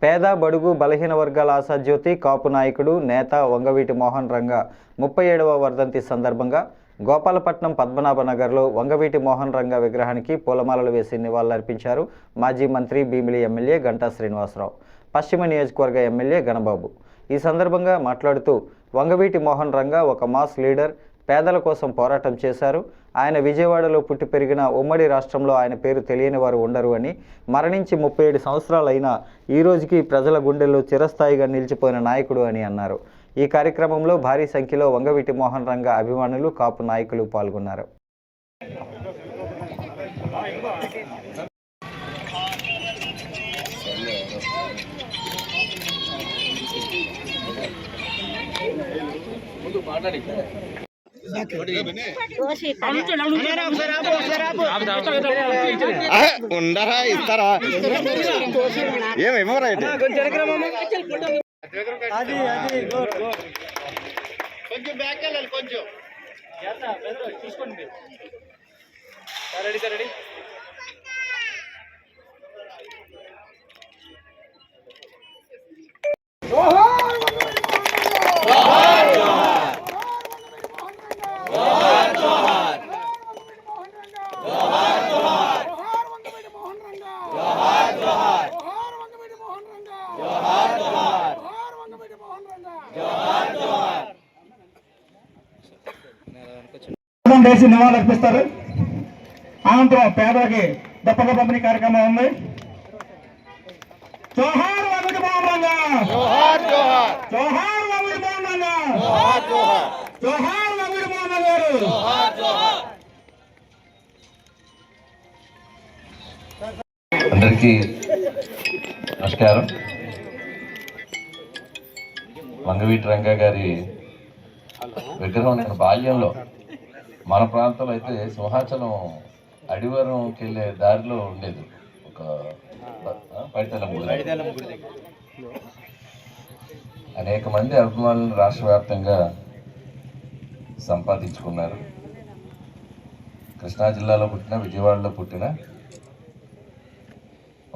పేద బడుగు బలహీన వర్గాల ఆశాజ్యోతి కాపు నాయకుడు నేత వంగవీటి మోహన్ రంగా 37వ వర్ధంతి సందర్భంగా గోపాలపట్నం పద్మనాభనగర్లో వంగవీటి మోహన్ రంగా విగ్రహానికి పూలమాలలు వేసి నివాళులర్పించారు మాజీ మంత్రి భీమిలి ఎమ్మెల్యే గంటా శ్రీనివాసరావు, పశ్చిమ నియోజకవర్గ ఎమ్మెల్యే గణబాబు. ఈ సందర్భంగా మాట్లాడుతూ వంగవీటి మోహన్ రంగా ఒక మాస్ లీడర్, పేదల కోసం పోరాటం చేశారు. ఆయన విజయవాడలో పుట్టి పెరిగిన ఉమ్మడి రాష్ట్రంలో ఆయన పేరు తెలియని వారు ఉండరు అని, మరణించి 37 సంవత్సరాలైనా ఈ రోజుకి ప్రజల గుండెల్లో చిరస్థాయిగా నిలిచిపోయిన నాయకుడు అని అన్నారు. ఈ కార్యక్రమంలో భారీ సంఖ్యలో వంగవీటి మోహన్ రంగా అభిమానులు, కాపు నాయకులు పాల్గొన్నారు. ఉండరా ఇస్తారా ఏమివ్వరా కొంచెం బ్యాక్ వెళ్ళాలి కొంచెం చూసుకోండి. Ready sir, ready. వేసి నివాళులు అర్పిస్తారు. అనంతరం పేదలకి దప్పక పంపిణీ కార్యక్రమం ఉంది. జోహార్ వంగవీటి మోహన్ రంగా, జోహార్ జోహార్, జోహార్ వంగవీటి మోహన్ రంగా, జోహార్ జోహార్, జోహార్ వంగవీటి మోహన్ రంగా గారు, జోహార్ జోహార్. అందరికీ నమస్కారం. వంగవీటి రంగా గారి విగ్రహం నేను బాల్యంలో మన ప్రాంతంలో అయితే సింహాచలం అడివరంకి వెళ్ళే దారిలో ఉండేది ఒక పైతెలం గుడి. అనేక మంది అభిమానులను రాష్ట్ర వ్యాప్తంగా సంపాదించుకున్నారు. కృష్ణా జిల్లాలో పుట్టిన, విజయవాడలో పుట్టిన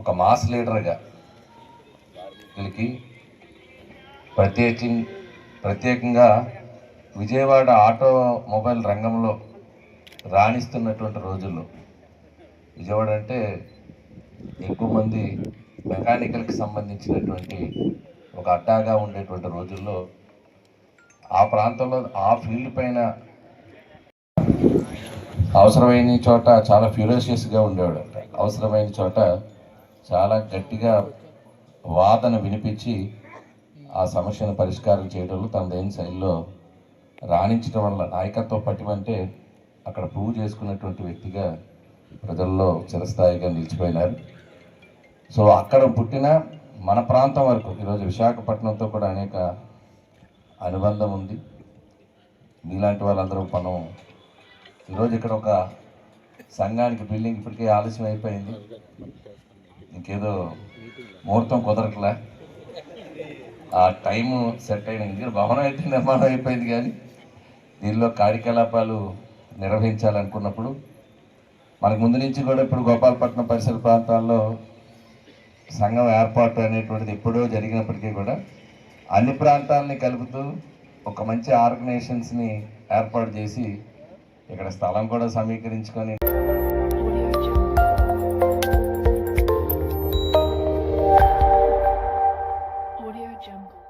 ఒక మాస్ లీడర్గా వీళ్ళకి ప్రత్యేకంగా విజయవాడ ఆటోమొబైల్ రంగంలో రాణిస్తున్నటువంటి రోజుల్లో, విజయవాడ అంటే ఎక్కువ మంది మెకానికల్కి సంబంధించినటువంటి ఒక అడ్డాగా ఉండేటువంటి రోజుల్లో ఆ ప్రాంతంలో ఆ ఫీల్డ్ పైన అవసరమైన చోట చాలా ఫ్యూరోషియస్గా ఉండేవాడు. అవసరమైన చోట చాలా గట్టిగా వాదన వినిపించి ఆ సమస్యను పరిష్కారం చేయడంలో తనదైన శైలిలో రాణించడం వల్ల నాయకత్వ పట్టిమంటే అక్కడ ప్రూవ్ చేసుకున్నటువంటి వ్యక్తిగా ప్రజల్లో చిరస్థాయిగా నిలిచిపోయినారు. సో అక్కడ పుట్టిన మన ప్రాంతం వరకు ఈరోజు విశాఖపట్నంతో కూడా అనేక అనుబంధం ఉంది. మీలాంటి వాళ్ళందరూ మనం ఈరోజు ఇక్కడ ఒక సంఘానికి బిల్డింగ్ ఇప్పటికే ఆలస్యం అయిపోయింది, ఇంకేదో ముహూర్తం కుదరట్లా, ఆ టైము సెట్ అయిన భవనం అయితే నిర్మాణం అయిపోయింది, కానీ దీనిలో కార్యకలాపాలు నిర్వహించాలనుకున్నప్పుడు మనకు ముందు నుంచి కూడా ఇప్పుడు గోపాలపట్నం పరిసర ప్రాంతాల్లో సంఘం ఏర్పాటు అనేటువంటిది ఎప్పుడో జరిగినప్పటికీ కూడా అన్ని ప్రాంతాలని కలుపుతూ ఒక మంచి ఆర్గనైజేషన్స్ని ఏర్పాటు చేసి ఇక్కడ స్థలం కూడా సమీకరించుకొని Audio Jungle.